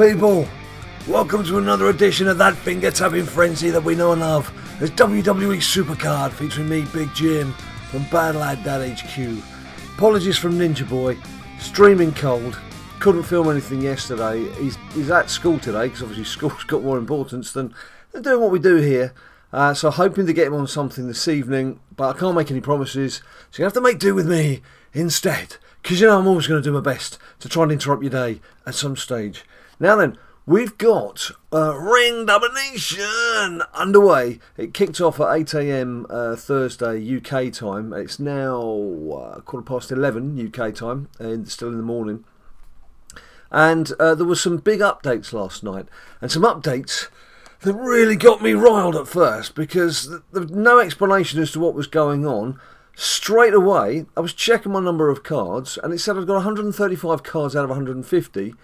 people, welcome to another edition of that finger-tapping frenzy that we know and love. There's WWE SuperCard featuring me, Big Jim, from BadLadDad HQ. Apologies from Ninja Boy, streaming cold, couldn't film anything yesterday. He's at school today, because obviously school's got more importance than doing what we do here. So hoping to get him on something this evening, but I can't make any promises, so you have to make do with me instead. Because you know I'm always going to do my best to try and interrupt your day at some stage. Now then, we've got Ring Domination underway. It kicked off at 8 AM Thursday UK time. It's now 11:15 UK time, and still in the morning. And there were some big updates last night, and some updates that really got me riled at first, because there was no explanation as to what was going on. Straight away, I was checking my number of cards, and it said I'd got 135 cards out of 150,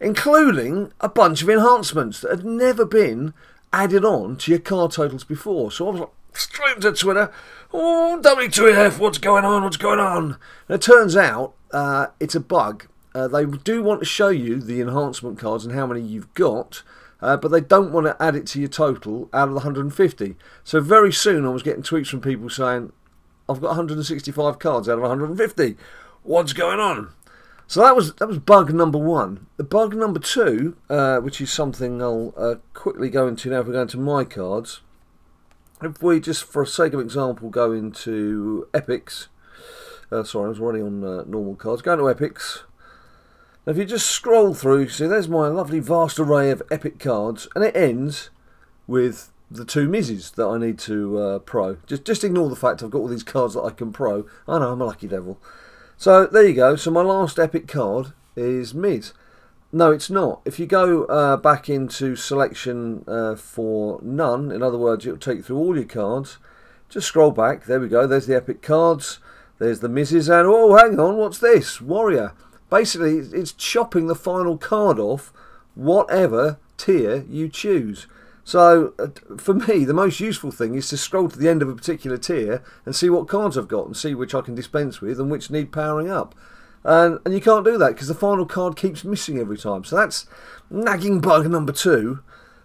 including a bunch of enhancements that had never been added on to your card totals before. So I was like, straight to Twitter, oh, W2F, what's going on, what's going on? And it turns out it's a bug. They do want to show you the enhancement cards and how many you've got, but they don't want to add it to your total out of the 150. So very soon I was getting tweets from people saying, I've got 165 cards out of 150. What's going on? So that was bug number one. The bug number two, which is something I'll quickly go into now if we go into my cards. If we just, for sake of example, go into Epics. Sorry, I was already on normal cards. Go into Epics. Now if you just scroll through, see there's my lovely vast array of Epic cards, and it ends with the two Mizes that I need to pro. Just ignore the fact I've got all these cards that I can pro. I know, I'm a lucky devil. So there you go. So my last Epic card is Miz. No, it's not. If you go back into selection for none, in other words, it'll take you through all your cards. Just scroll back. There we go. There's the Epic cards. There's the Mizes. And oh, hang on, what's this? Warrior. Basically, it's chopping the final card off whatever tier you choose. So, for me, the most useful thing is to scroll to the end of a particular tier and see what cards I've got and see which I can dispense with and which need powering up. And you can't do that because the final card keeps missing every time. So that's nagging bug number two.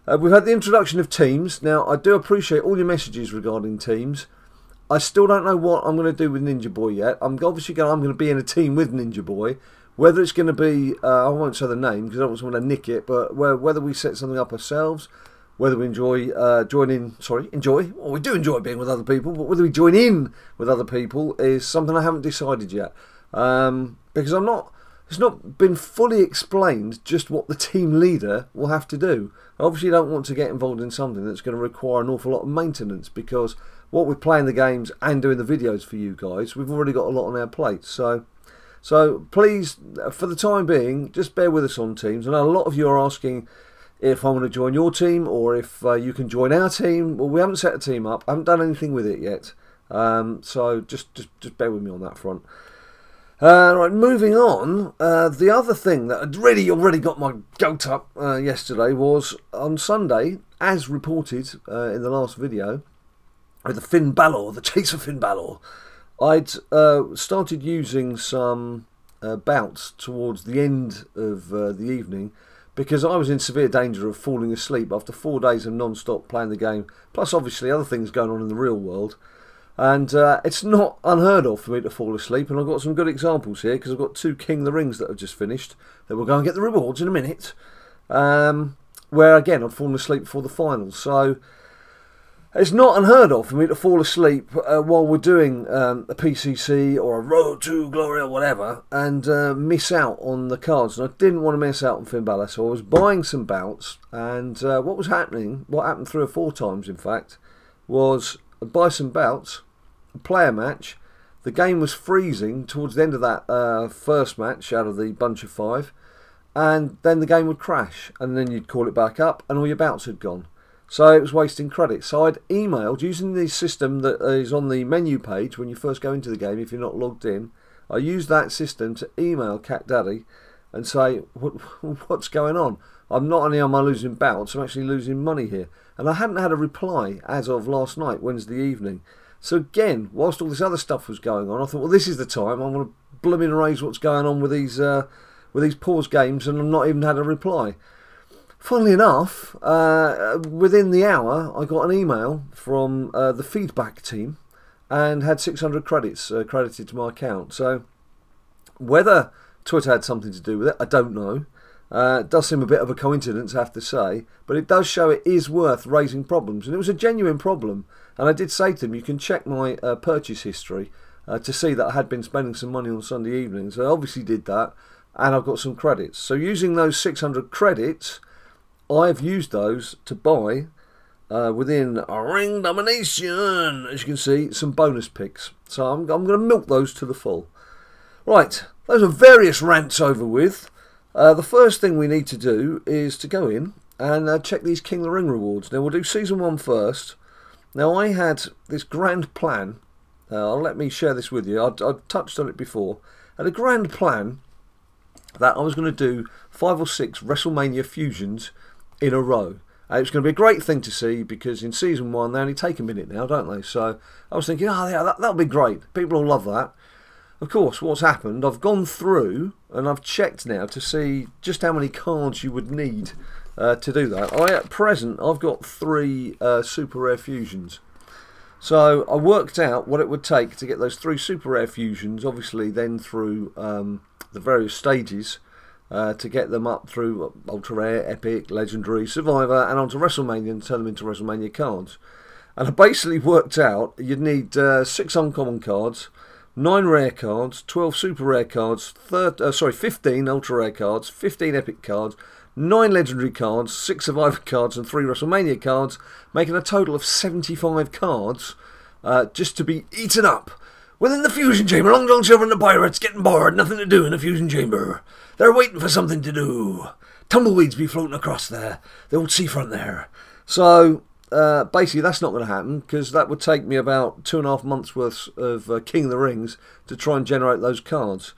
We've had the introduction of teams. Now, I do appreciate all your messages regarding teams. I still don't know what I'm going to do with Ninja Boy yet. I'm going to be in a team with Ninja Boy. Whether it's going to be, I won't say the name because I don't want someone to nick it, but whether we set something up ourselves, whether we enjoy well, we do enjoy being with other people, but whether we join in with other people is something I haven't decided yet. Because it's not been fully explained just what the team leader will have to do. I obviously don't want to get involved in something that's going to require an awful lot of maintenance, because what we're playing the games and doing the videos for you guys, we've already got a lot on our plates. So please, for the time being, just bear with us on teams. I know a lot of you are asking if I want to join your team or if you can join our team. Well, we haven't set a team up. I haven't done anything with it yet. So just bear with me on that front. Right, moving on. The other thing that had already got my goat up yesterday was on Sunday, as reported in the last video, with the Finn Balor, the chase for Finn Balor. I'd started using some bouts towards the end of the evening, because I was in severe danger of falling asleep after 4 days of non-stop playing the game, plus obviously other things going on in the real world. And it's not unheard of for me to fall asleep, and I've got some good examples here, because I've got 2 King of the Rings that have just finished, that we'll go and get the rewards in a minute, where again I'd fallen asleep before the finals. So it's not unheard of for me to fall asleep while we're doing a PCC or a Road to Glory or whatever, and miss out on the cards. And I didn't want to miss out on Finn Balor, so I was buying some bouts. And what happened 3 or 4 times in fact, was I'd buy some bouts, play a match, the game was freezing towards the end of that first match out of the bunch of 5, and then the game would crash, and then you'd call it back up and all your bouts had gone. So it was wasting credit. So I'd emailed, using the system that is on the menu page when you first go into the game if you're not logged in. I used that system to email Cat Daddy and say, what's going on? I'm not only am I losing bouts, I'm actually losing money here. And I hadn't had a reply as of last night, Wednesday evening. So again, whilst all this other stuff was going on, I thought, well, this is the time. I'm going to blooming raise what's going on with these pause games, and I've not even had a reply. Funnily enough, within the hour, I got an email from the feedback team and had 600 credits credited to my account. So whether Twitter had something to do with it, I don't know. It does seem a bit of a coincidence, I have to say, but it does show it is worth raising problems. And it was a genuine problem. And I did say to them, you can check my purchase history to see that I had been spending some money on Sunday evenings. I obviously did that, and I've got some credits. So using those 600 credits, I've used those to buy, within Ring Domination, as you can see, some bonus picks. So I'm going to milk those to the full. Right, those are various rants over with. The first thing we need to do is to go in and check these King of the Ring rewards. Now, we'll do Season 1 first. Now, I had this grand plan. Let me share this with you. I've touched on it before. I had a grand plan that I was going to do 5 or 6 WrestleMania fusions in a row. It's going to be a great thing to see because in Season 1 they only take a minute now, don't they? So I was thinking, oh yeah, that'll be great. People will love that. Of course, what's happened, I've gone through and I've checked now to see just how many cards you would need to do that. At present, I've got 3 super rare fusions. So I worked out what it would take to get those 3 super rare fusions, obviously then through the various stages, to get them up through Ultra Rare, Epic, Legendary, Survivor, and onto WrestleMania and turn them into WrestleMania cards. And I basically worked out you'd need 6 uncommon cards, 9 rare cards, 12 super rare cards, 15 ultra rare cards, 15 epic cards, 9 legendary cards, 6 survivor cards and 3 WrestleMania cards, making a total of 75 cards just to be eaten up within the fusion chamber. Long John Silver and the Pirates getting bored, nothing to do in the fusion chamber. They're waiting for something to do. Tumbleweeds be floating across there, the old seafront there. So basically that's not going to happen because that would take me about 2.5 months worth of King of the Rings to try and generate those cards.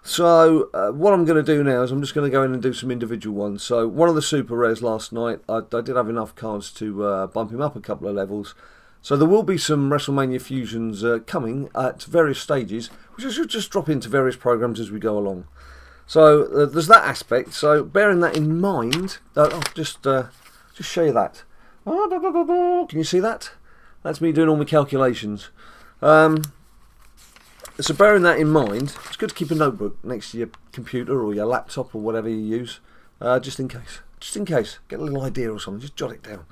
So what I'm going to do now is I'm just going to go in and do some individual ones. So one of the super rares last night, I did have enough cards to bump him up a couple of levels. So there will be some WrestleMania fusions coming at various stages, which I should just drop into various programs as we go along. So there's that aspect. So bearing that in mind, I'll just show you that. Can you see that? That's me doing all my calculations. So bearing that in mind, it's good to keep a notebook next to your computer or your laptop or whatever you use, just in case. Just in case. Get a little idea or something, just jot it down.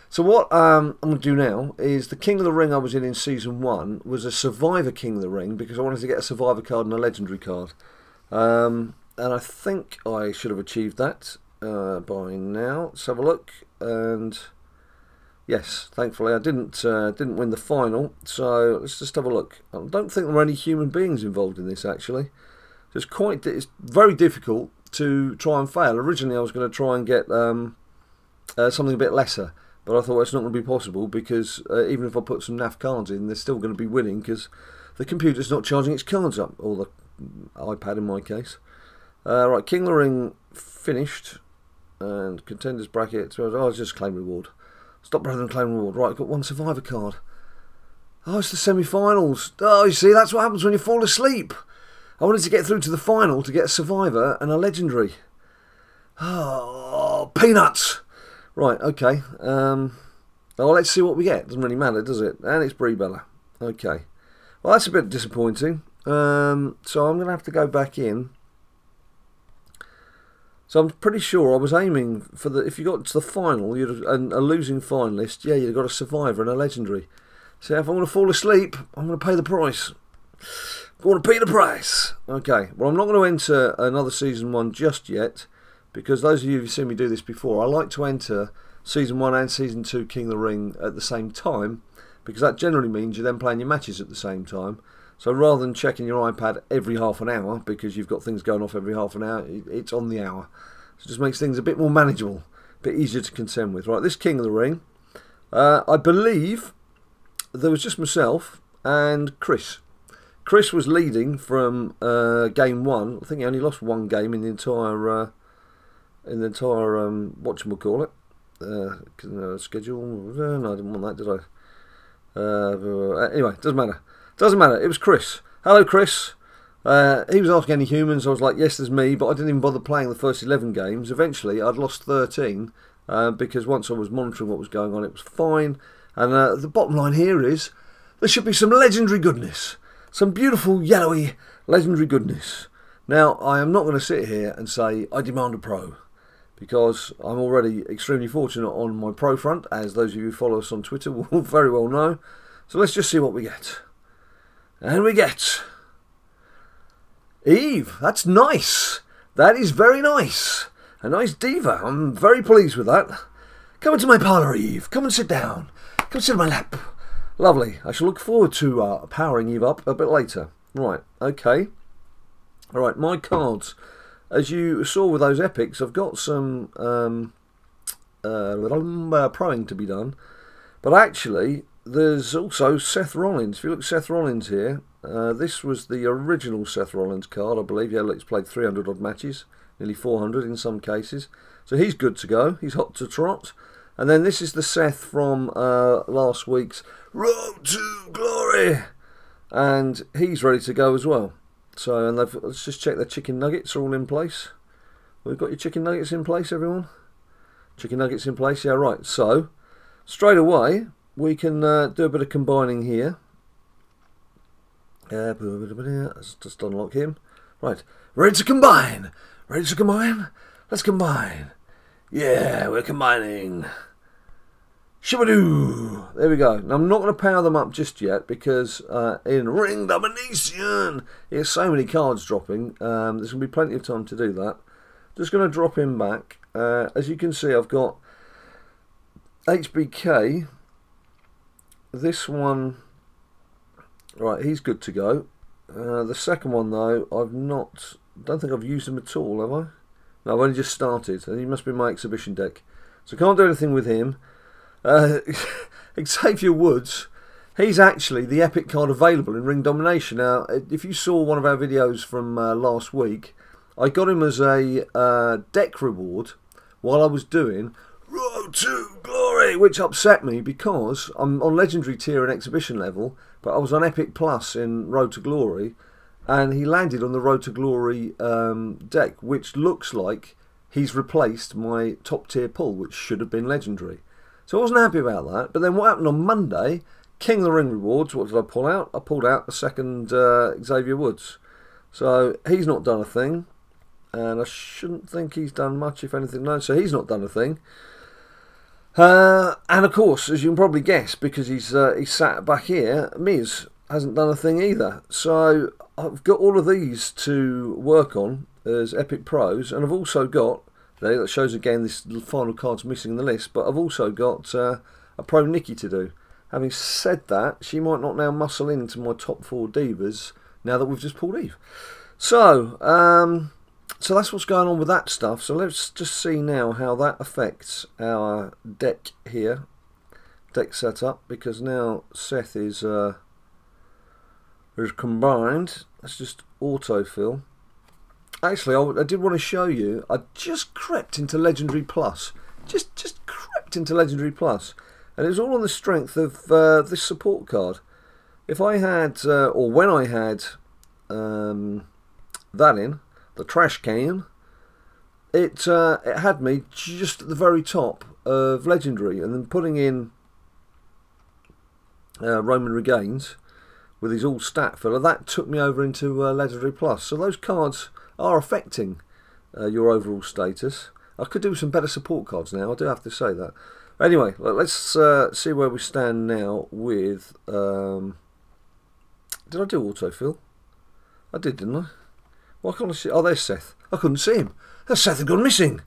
So what I'm going to do now is the King of the Ring I was in Season 1 was a Survivor King of the Ring because I wanted to get a Survivor card and a Legendary card. And I think I should have achieved that by now. Let's have a look. And yes, thankfully I didn't win the final. So let's just have a look. I don't think there were any human beings involved in this actually. So it's very difficult to try and fail. Originally I was going to try and get something a bit lesser. But I thought it's not going to be possible because even if I put some naff cards in, they're still going to be winning because the computer's not charging its cards up, or the iPad in my case. Right, King of the Ring finished, and contenders bracket. Oh, it's just claim reward. Stop rather than claim reward. Right, I've got 1 Survivor card. Oh, it's the semi-finals. Oh, you see, that's what happens when you fall asleep. I wanted to get through to the final to get a Survivor and a Legendary. Oh, peanuts. Right, okay. Well, let's see what we get. Doesn't really matter, does it? And it's Brie Bella. Okay. Well, that's a bit disappointing. So I'm going to have to go back in. So I'm pretty sure I was aiming for the... If you got to the final, and a losing finalist, yeah, you've got a Survivor and a Legendary. So if I'm going to fall asleep, I'm going to pay the price. I'm going to pay the price. Okay. Well, I'm not going to enter another Season 1 just yet. Because those of you who've seen me do this before, I like to enter Season 1 and Season 2 King of the Ring at the same time, because that generally means you're then playing your matches at the same time. So rather than checking your iPad every half an hour, because you've got things going off every half an hour, it's on the hour. So it just makes things a bit more manageable, a bit easier to contend with. Right, this King of the Ring, I believe there was just myself and Chris. Chris was leading from Game 1. I think he only lost 1 game in the entire... whatchamacallit, schedule. No, I didn't want that, did I? Anyway, doesn't matter. Doesn't matter. It was Chris. Hello, Chris. He was asking any humans. I was like, yes, there's me, but I didn't even bother playing the first 11 games. Eventually, I'd lost 13 because once I was monitoring what was going on, it was fine. And the bottom line here is there should be some legendary goodness. Some beautiful, yellowy, legendary goodness. Now, I am not going to sit here and say, I demand a pro. Because I'm already extremely fortunate on my pro front, as those of you who follow us on Twitter will very well know. So let's just see what we get. And we get Eve. That's nice. That is very nice. A nice diva. I'm very pleased with that. Come into my parlour, Eve. Come and sit down. Come sit on my lap. Lovely. I shall look forward to powering Eve up a bit later. Right, okay. Alright, my cards. As you saw with those epics, I've got some proing to be done. But actually, there's also Seth Rollins. If you look at Seth Rollins here, this was the original Seth Rollins card, I believe. Yeah, look, he's played 300 odd matches, nearly 400 in some cases. So he's good to go. He's hot to trot. And then this is the Seth from last week's Road to Glory. And he's ready to go as well. So, and let's just check the chicken nuggets are all in place. We've got your chicken nuggets in place, everyone? Chicken nuggets in place, yeah, right. So, straight away, we can do a bit of combining here. Let's just unlock him. Right, ready to combine. Ready to combine? Let's combine. Yeah, we're combining. Shibadoo! There we go. Now, I'm not going to power them up just yet because in Ring Domination, there's so many cards dropping. There's going to be plenty of time to do that. Just going to drop him back. As you can see, I've got HBK. This one, right, he's good to go. The second one, though, don't think I've used him at all, have I? No, I've only just started, and he must be my exhibition deck. So I can't do anything with him. Xavier Woods, he's actually the epic card available in Ring Domination. Now, if you saw one of our videos from last week, I got him as a deck reward while I was doing Road to Glory, which upset me because I'm on Legendary tier and Exhibition level, but I was on Epic Plus in Road to Glory, and he landed on the Road to Glory deck, which looks like he's replaced my top tier pull, which should have been Legendary. So I wasn't happy about that. But then what happened on Monday, King of the Ring Rewards, what did I pull out? I pulled out a second Xavier Woods. So he's not done a thing. And I shouldn't think he's done much, if anything. No, so he's not done a thing. And of course, as you can probably guess, because he's sat back here, Miz hasn't done a thing either. So I've got all of these to work on as Epic Pros. And I've also got... that shows again this final card's missing in the list, but I've also got a Pro Nikki to do. Having said that, she might not now muscle into my top 4 divas now that we've just pulled Eve. So, so that's what's going on with that stuff. So let's just see now how that affects our deck here, deck setup, because now Seth is combined. Let's just autofill. Actually, I did want to show you, I just crept into Legendary Plus. Just crept into Legendary Plus. And it was all on the strength of this support card. If I had, or when I had that in, the trash can, it had me just at the very top of Legendary. And then putting in Roman Reigns with his all stat filler, that took me over into Legendary Plus. So those cards are affecting your overall status. I could do some better support cards now, I do have to say that. Anyway, let's see where we stand now with... did I do autofill? I did, didn't I? Why can't I see... Oh, there's Seth. I couldn't see him. Seth had gone missing.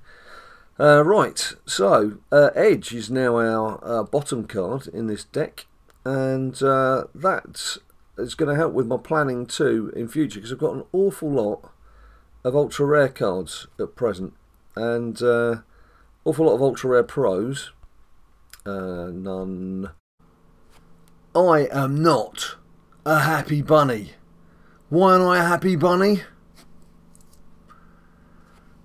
Right, so Edge is now our bottom card in this deck. And that is going to help with my planning too in future, because I've got an awful lot of ultra rare cards at present, and awful lot of ultra rare pros. None. I am not a happy bunny. Why am I a happy bunny?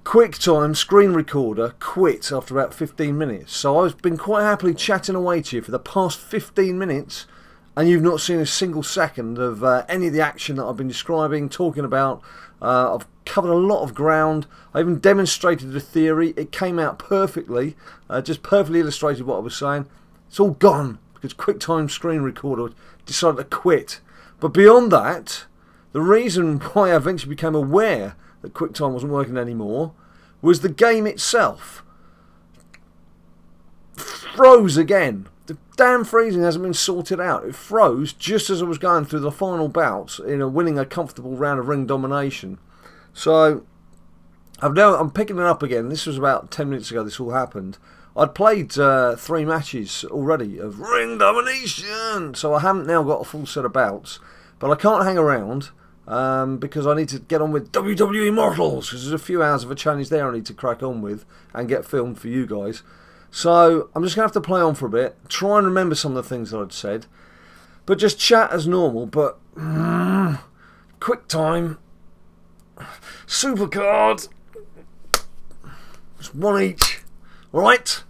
QuickTime screen recorder quit after about 15 minutes. So I've been quite happily chatting away to you for the past 15 minutes, and you've not seen a single second of any of the action that I've been describing, talking about. I've covered a lot of ground. I even demonstrated the theory. It came out perfectly, just perfectly illustrated what I was saying. It's all gone because QuickTime Screen Recorder decided to quit. But beyond that, the reason why I eventually became aware that QuickTime wasn't working anymore was the game itself froze again. The damn freezing hasn't been sorted out. It froze just as I was going through the final bouts in winning a comfortable round of Ring Domination. So I'm picking it up again. This was about 10 minutes ago this all happened. I'd played 3 matches already of Ring Domination, so I haven't now got a full set of bouts. But I can't hang around because I need to get on with WWE Immortals, because there's a few hours of a challenge there I need to crack on with and get filmed for you guys. So I'm just going to have to play on for a bit, try and remember some of the things that I'd said, but just chat as normal. But QuickTime SuperCard, it's 1 each, alright?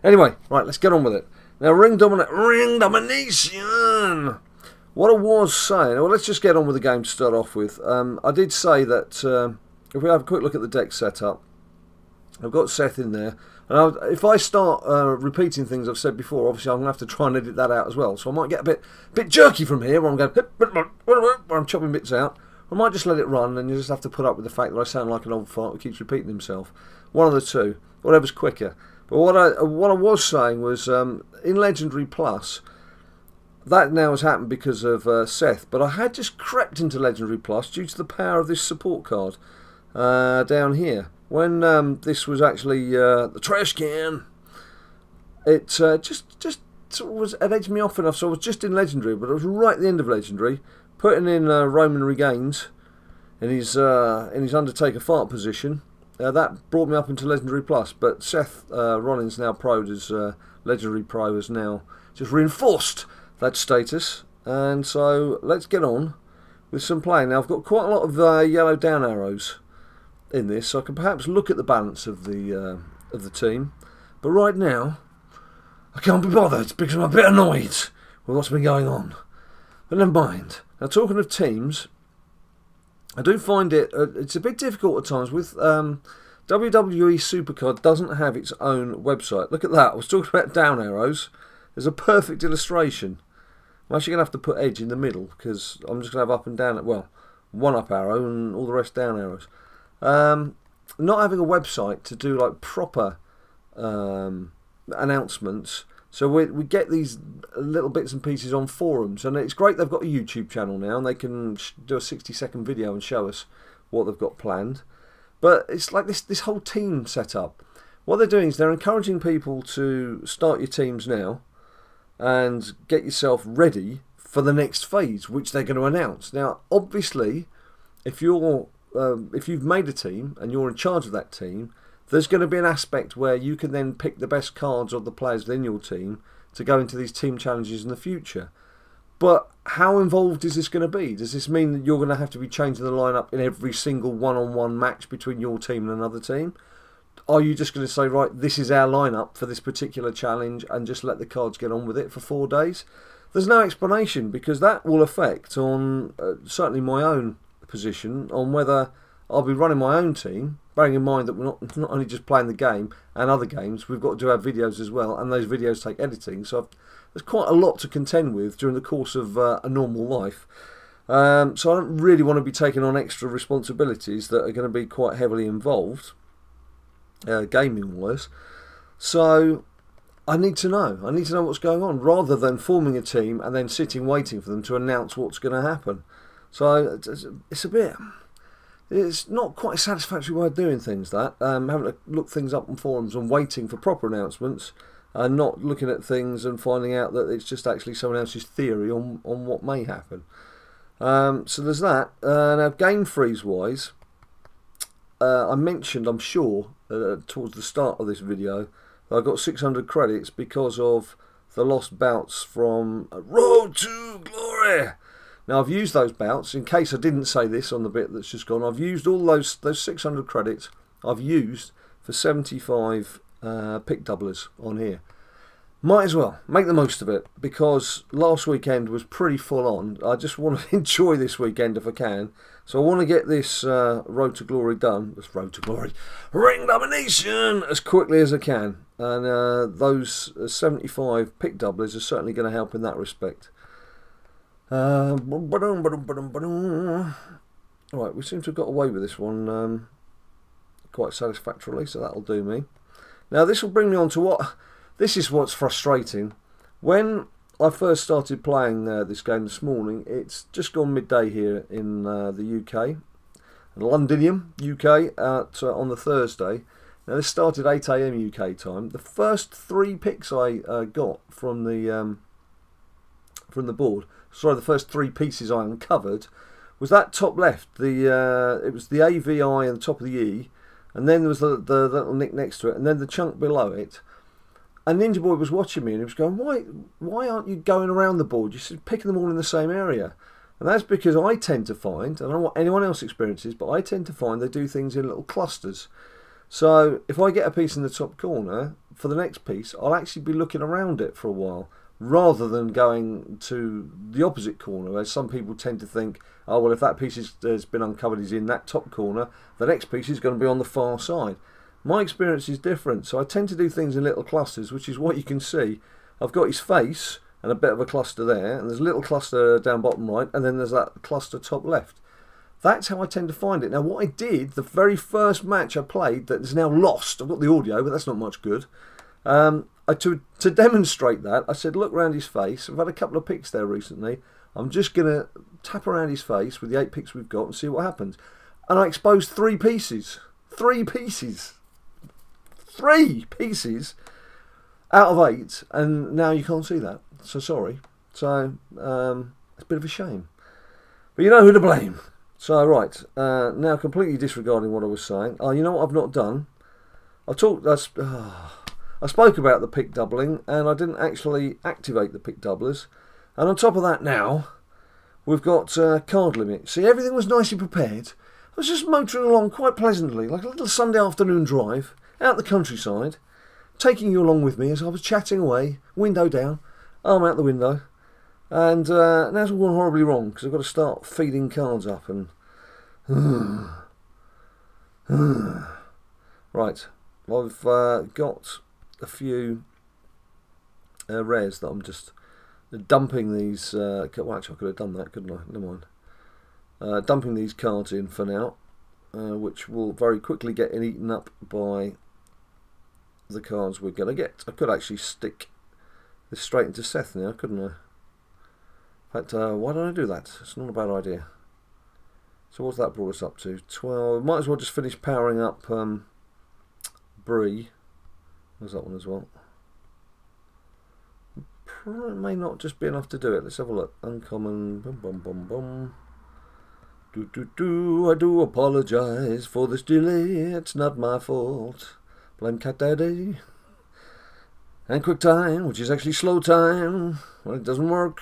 Anyway, right, let's get on with it. Now, Ring Domination! What I was saying, well, let's just get on with the game to start off with. I did say that if we have a quick look at the deck setup, I've got Seth in there. And if I start repeating things I've said before, obviously I'm going to have to try and edit that out as well. So I might get a bit jerky from here, where I'm going, where I'm chopping bits out. I might just let it run, and you just have to put up with the fact that I sound like an old fart who keeps repeating himself. One of the two, whatever's quicker. But what I was saying was, in Legendary Plus, that now has happened because of Seth, but I had just crept into Legendary Plus due to the power of this support card down here. When this was actually the trash can, it just was, it edged me off enough, so I was just in Legendary, but it was right at the end of Legendary, putting in Roman Reigns in his Undertaker fart position. That brought me up into Legendary Plus, but Seth Rollins, now Pro, as Legendary Pro, has now just reinforced that status, and so let's get on with some playing. Now I've got quite a lot of yellow down arrows in this, so I can perhaps look at the balance of the team, but right now I can't be bothered because I'm a bit annoyed with what's been going on. But never mind. Now, talking of teams, I do find it's a bit difficult at times with WWE SuperCard doesn't have its own website. Look at that. I was talking about down arrows. There's a perfect illustration. I'm actually going to have to put edge in the middle because I'm just going to have up and down. Well, one up arrow and all the rest down arrows. Not having a website to do like proper announcements, so we get these little bits and pieces on forums, and it's great they've got a YouTube channel now and they can do a 60-second video and show us what they've got planned. But it's like this whole team setup. What they're doing is they're encouraging people to start your teams now and get yourself ready for the next phase, which they're going to announce. Now, obviously, if you've made a team and you're in charge of that team, there's going to be an aspect where you can then pick the best cards of the players within your team to go into these team challenges in the future. But how involved is this going to be? Does this mean that you're going to have to be changing the lineup in every single one-on-one match between your team and another team? Are you just going to say, right, this is our lineup for this particular challenge and just let the cards get on with it for 4 days? There's no explanation, because that will affect on certainly my own position on whether I'll be running my own team, bearing in mind that we're not only just playing the game and other games, we've got to do our videos as well, and those videos take editing, so there's quite a lot to contend with during the course of a normal life. So I don't really want to be taking on extra responsibilities that are going to be quite heavily involved, gaming wise. So I need to know what's going on, rather than forming a team and then sitting waiting for them to announce what's going to happen. So it's not quite a satisfactory way of doing things, that having to look things up on forums and waiting for proper announcements, and not looking at things and finding out that it's just actually someone else's theory on what may happen. So there's that. Now, game freeze wise, I mentioned, I'm sure, towards the start of this video, that I got 600 credits because of the lost bouts from Road to Glory. Now, I've used those bouts, in case I didn't say this on the bit that's just gone, I've used all those 600 credits, I've used for 75 pick doublers on here. Might as well make the most of it, because last weekend was pretty full on. I just want to enjoy this weekend if I can. So I want to get this Road to Glory done. This Road to Glory, Ring Domination, as quickly as I can. And those 75 pick doublers are certainly going to help in that respect. Right, we seem to have got away with this one quite satisfactorily, so that'll do me. Now this will bring me on to what... This is what's frustrating. When I first started playing this game this morning, it's just gone midday here in the UK, Londinium, UK, on the Thursday. Now this started 8 AM UK time. The first 3 picks I got from the board, sorry, the first 3 pieces I uncovered, was that top left. It was the AVI and the top of the E, and then there was the little nick next to it, and then the chunk below it. And Ninja Boy was watching me and he was going, why aren't you going around the board? You're picking them all in the same area. And that's because I tend to find, I don't know what anyone else experiences, but I tend to find they do things in little clusters. So if I get a piece in the top corner, for the next piece, I'll actually be looking around it for a while, rather than going to the opposite corner, where some people tend to think, oh, well, if that piece has been uncovered, is in that top corner, the next piece is going to be on the far side. My experience is different, so I tend to do things in little clusters, which is what you can see. I've got his face and a bit of a cluster there, and there's a little cluster down bottom right, and then there's that cluster top left. That's how I tend to find it. Now what I did, the very first match I played that is now lost, I've got the audio, but that's not much good. To demonstrate that, I said look around his face. I've had a couple of picks there recently. I'm just going to tap around his face with the 8 picks we've got and see what happens. And I exposed 3 pieces. 3 pieces. 3 pieces out of 8, and now you can't see that, so sorry. So it's a bit of a shame, but you know who to blame. So right, now completely disregarding what I was saying, you know what I've not done? I spoke about the pick doubling, and I didn't actually activate the pick doublers. And on top of that now, we've got card limit. See, everything was nicely prepared. I was just motoring along quite pleasantly, like a little Sunday afternoon drive, out the countryside, taking you along with me as I was chatting away, window down, arm out the window, and now it's all gone horribly wrong, because I've got to start feeding cards up, and... Right, I've got a few rares that I'm just dumping these... well, actually, I could have done that, couldn't I? Never mind. Dumping these cards in for now, which will very quickly get eaten up by the cards we're going to get. I could actually stick this straight into Seth now, couldn't I? In fact, why don't I do that? It's not a bad idea. So what's that brought us up to? 12. Might as well just finish powering up Bree. There's that one as well. Probably may not just be enough to do it. Let's have a look. Uncommon. Bum, bum, bum, bum. I do apologise for this delay. It's not my fault. Blame Cat Daddy. And quick time, which is actually slow time when it doesn't work.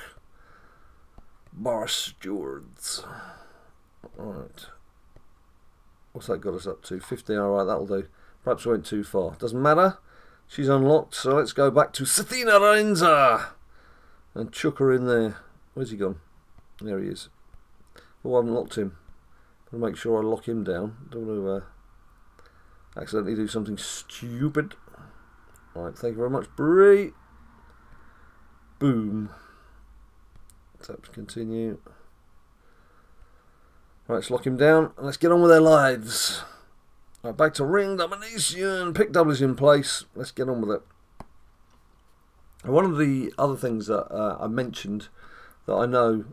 Bar stewards. Alright. What's that got us up to? 15. Alright, that'll do. Perhaps I went too far. Doesn't matter. She's unlocked, so let's go back to Sethina Renza and chuck her in there. Where's he gone? There he is. Oh, I haven't locked him. Gotta make sure I lock him down. Don't want to accidentally do something stupid. Right, thank you very much, Bree. Boom. Tap to continue. Right, let's lock him down and let's get on with our lives. Right, back to Ring Domination. Pick double is in place. Let's get on with it. One of the other things that I mentioned that I know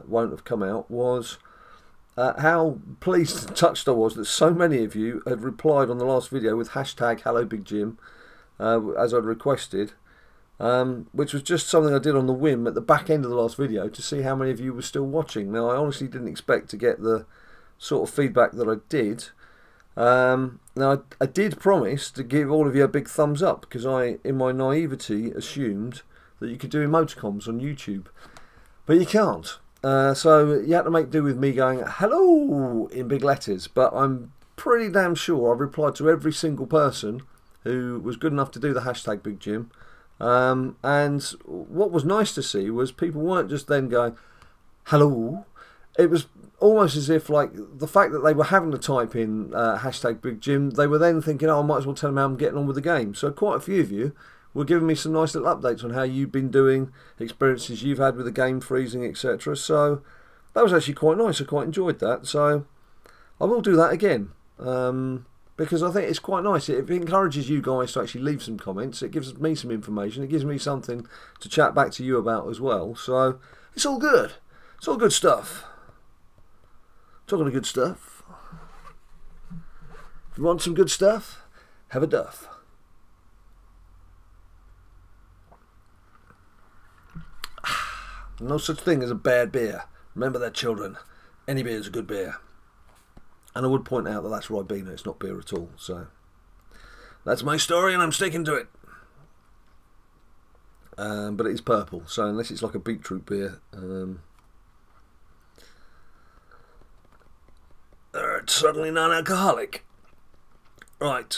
won't have come out was how pleased and touched I was that so many of you had replied on the last video with hashtag HelloBigJim, as I'd requested, which was just something I did on the whim at the back end of the last video to see how many of you were still watching. Now, I honestly didn't expect to get the sort of feedback that I did. Now, I did promise to give all of you a big thumbs up because I, in my naivety, assumed that you could do emoticons on YouTube. But you can't. So you had to make do with me going, hello, in big letters. But I'm pretty damn sure I've replied to every single person who was good enough to do the hashtag BigJim. And what was nice to see was people weren't just then going, hello. It was almost as if, like, the fact that they were having to type in hashtag Big Jim, they were then thinking, oh, I might as well tell them how I'm getting on with the game. So quite a few of you were giving me some nice little updates on how you've been doing, experiences you've had with the game freezing, etc. So that was actually quite nice. I quite enjoyed that. So I will do that again. Because I think it's quite nice. It encourages you guys to actually leave some comments. It gives me some information. It gives me something to chat back to you about as well. So it's all good. It's all good stuff. Talking of good stuff. If you want some good stuff, have a duff. No such thing as a bad beer. Remember that, children. Any beer is a good beer. And I would point out that that's Ribena, it's not beer at all. So that's my story and I'm sticking to it. But it is purple, so unless it's like a beetroot beer, it's certainly non-alcoholic. Right.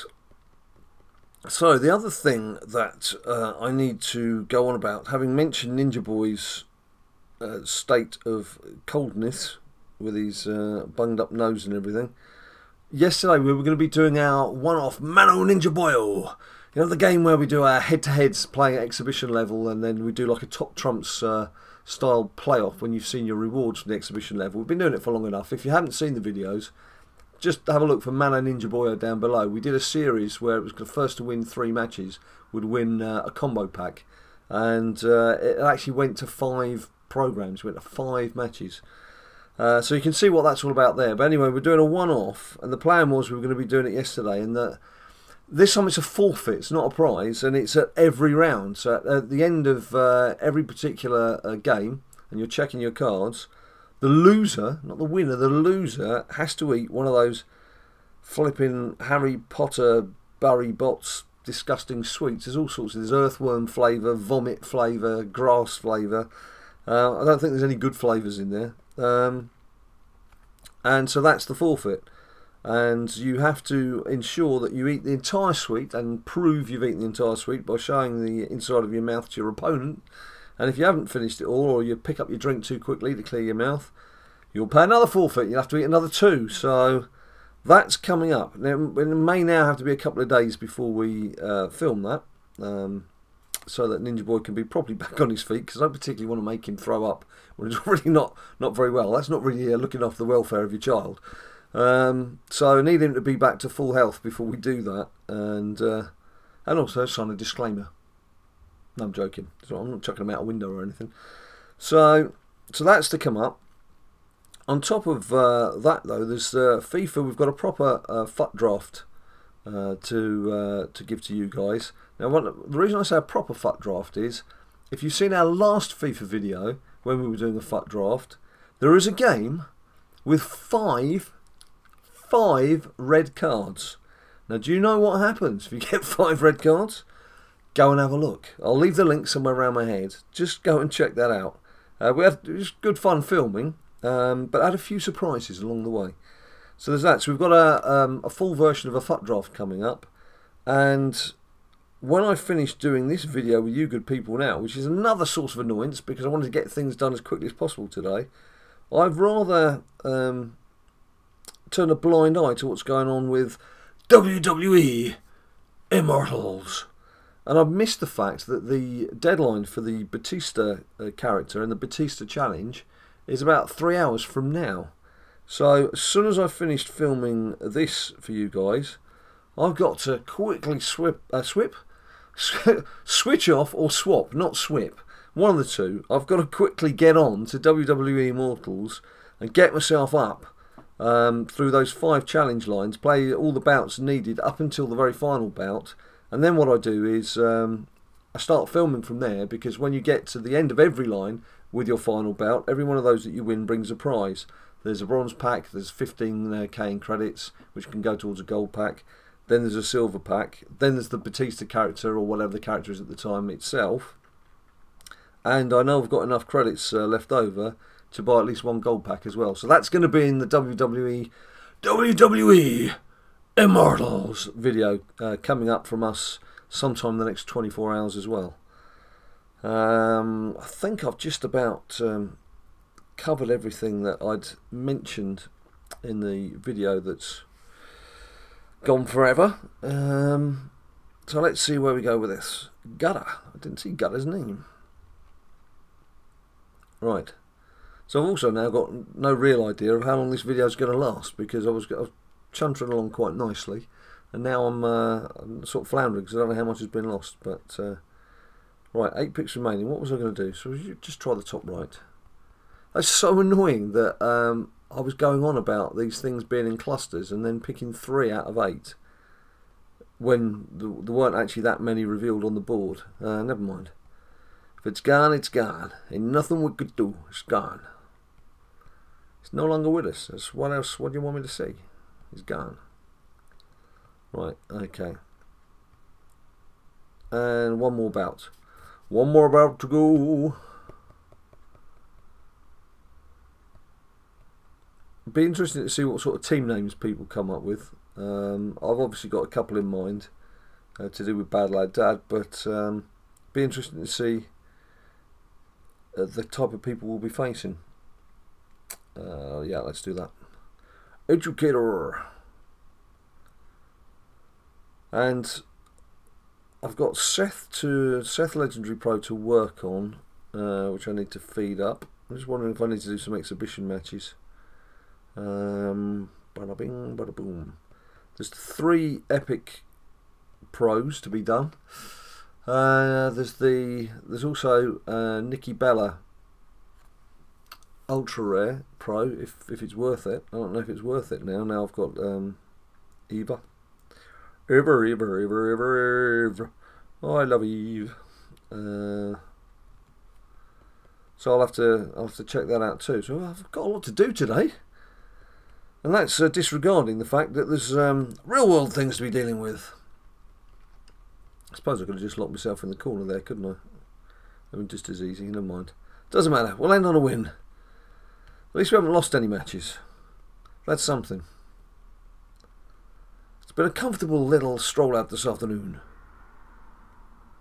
So the other thing that I need to go on about, having mentioned Ninja Boy's state of coldness with his bunged up nose and everything, yesterday we were going to be doing our one-off Mano Ninja Boyo. You know, the game where we do our head-to-heads playing at exhibition level, and then we do like a top trumps style playoff when you've seen your rewards from the exhibition level. We've been doing it for long enough. If you haven't seen the videos, just have a look for Mano Ninja Boyo down below. We did a series where it was the first to win 3 matches would win a combo pack, and it actually went to 5 programs, went to 5 matches. So you can see what that's all about there. But anyway, we're doing a one-off, and the plan was we were going to be doing it yesterday, and that this time it's a forfeit, it's not a prize, and it's at every round. So at the end of every particular game, and you're checking your cards, the loser, not the winner, the loser has to eat one of those flipping Harry Potter, Barry Botts disgusting sweets. There's all sorts of, there's earthworm flavour, vomit flavour, grass flavour. I don't think there's any good flavours in there. And so that's the forfeit. And you have to ensure that you eat the entire sweet and prove you've eaten the entire sweet by showing the inside of your mouth to your opponent. And if you haven't finished it all, or you pick up your drink too quickly to clear your mouth, you'll pay another forfeit. You'll have to eat another 2. So that's coming up. Now, it may now have to be a couple of days before we film that, so that Ninja Boy can be properly back on his feet, because I don't particularly want to make him throw up when he's already not very well. That's not really looking after the welfare of your child. So I need him to be back to full health before we do that. And also sign a disclaimer. No, I'm joking. I'm not chucking him out a window or anything. So that's to come up. On top of that, though, there's FIFA. We've got a proper FUT draft to give to you guys. Now, the reason I say a proper FUT draft is, if you've seen our last FIFA video when we were doing a FUT draft, there is a game with 5 red cards. Now, do you know what happens if you get 5 red cards? Go and have a look. I'll leave the link somewhere around my head. Just go and check that out. We had just good fun filming, but had a few surprises along the way. So there's that. So we've got a full version of a FUT draft coming up, and when I finish doing this video with you good people now, which is another source of annoyance because I wanted to get things done as quickly as possible today, I've rather turn a blind eye to what's going on with WWE Immortals. And I've missed the fact that the deadline for the Batista character and the Batista challenge is about 3 hours from now. So as soon as I've finished filming this for you guys, I've got to quickly switch off or swap, not swip. One of the two. I've got to quickly get on to WWE Immortals and get myself up through those 5 challenge lines, play all the bouts needed up until the very final bout. And then what I do is I start filming from there, because when you get to the end of every line with your final bout, every one of those that you win brings a prize. There's a bronze pack, there's 15k in credits, which can go towards a gold pack. Then there's a silver pack. Then there's the Batista character, or whatever the character is at the time itself. And I know I've got enough credits left over to buy at least 1 gold pack as well. So that's going to be in the WWE Immortals video coming up from us sometime in the next 24 hours as well. I think I've just about covered everything that I'd mentioned in the video that's gone forever. So let's see where we go with this. Gutter. I didn't see Gutter's name. Right. So I've also now got no real idea of how long this video is going to last, because I was chuntering along quite nicely, and now I'm sort of floundering because I don't know how much has been lost. But right, 8 picks remaining. What was I going to do? So you just try the top right. That's so annoying that I was going on about these things being in clusters and then picking 3 out of 8 when there weren't actually that many revealed on the board. Never mind. If it's gone, it's gone. Ain't nothing we could do. It's gone. It's no longer with us. That's what else? What do you want me to see? He's gone. Right, okay. And one more bout. One more bout to go. It'd be interesting to see what sort of team names people come up with. I've obviously got a couple in mind to do with BadLadDad, but be interesting to see the type of people we'll be facing. Yeah, let's do that. Educator. And I've got Seth Legendary Pro to work on, which I need to feed up. I'm just wondering if I need to do some exhibition matches. Bada bing, bada boom. There's 3 epic pros to be done. There's also Nikki Bella Ultra Rare Pro, if it's worth it. I don't know if it's worth it now. Now I've got Eva. Eva. Oh, I love Eve. So I'll have to check that out too. So I've got a lot to do today, and that's disregarding the fact that there's real world things to be dealing with. I suppose I could have just locked myself in the corner there, couldn't I? I mean, just as easy. Never mind. Doesn't matter. We'll end on a win. At least we haven't lost any matches. That's something. It's been a comfortable little stroll out this afternoon.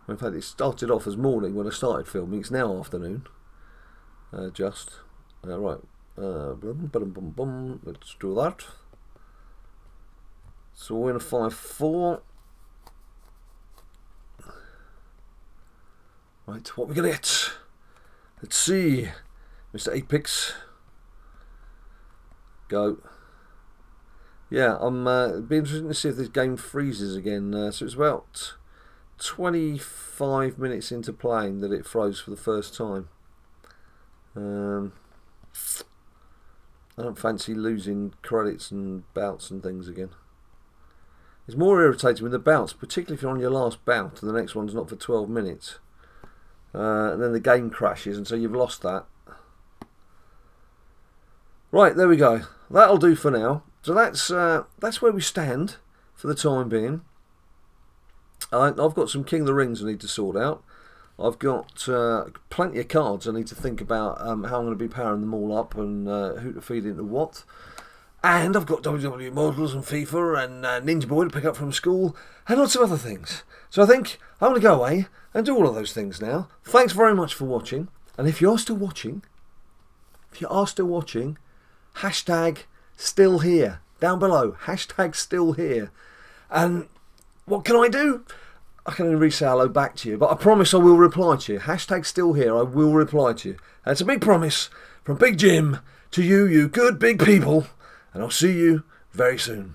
In fact, it started off as morning when I started filming. It's now afternoon. Right. Let's do that. So we're in a 5-4. Right, what we gonna get? Let's see. Mr. 8 picks. Go. Yeah, it'd be interesting to see if this game freezes again. So it's about 25 minutes into playing that it froze for the first time. I don't fancy losing credits and bouts and things again. It's more irritating with the bouts, particularly if you're on your last bout and the next one's not for 12 minutes. And then the game crashes, and so you've lost that. Right, there we go. That'll do for now. So that's where we stand for the time being. I've got some King of the Rings I need to sort out. I've got plenty of cards I need to think about how I'm going to be powering them all up and who to feed into what. And I've got WWE models and FIFA and Ninja Boy to pick up from school and lots of other things. So I think I'm going to go away and do all of those things now. Thanks very much for watching. And if you're still watching, hashtag still here down below. Hashtag still here. And what can I do? I can only re-say hello back to you, but I promise I will reply to you. Hashtag still here. I will reply to you. That's a big promise from Big Jim to you good big people. And I'll see you very soon.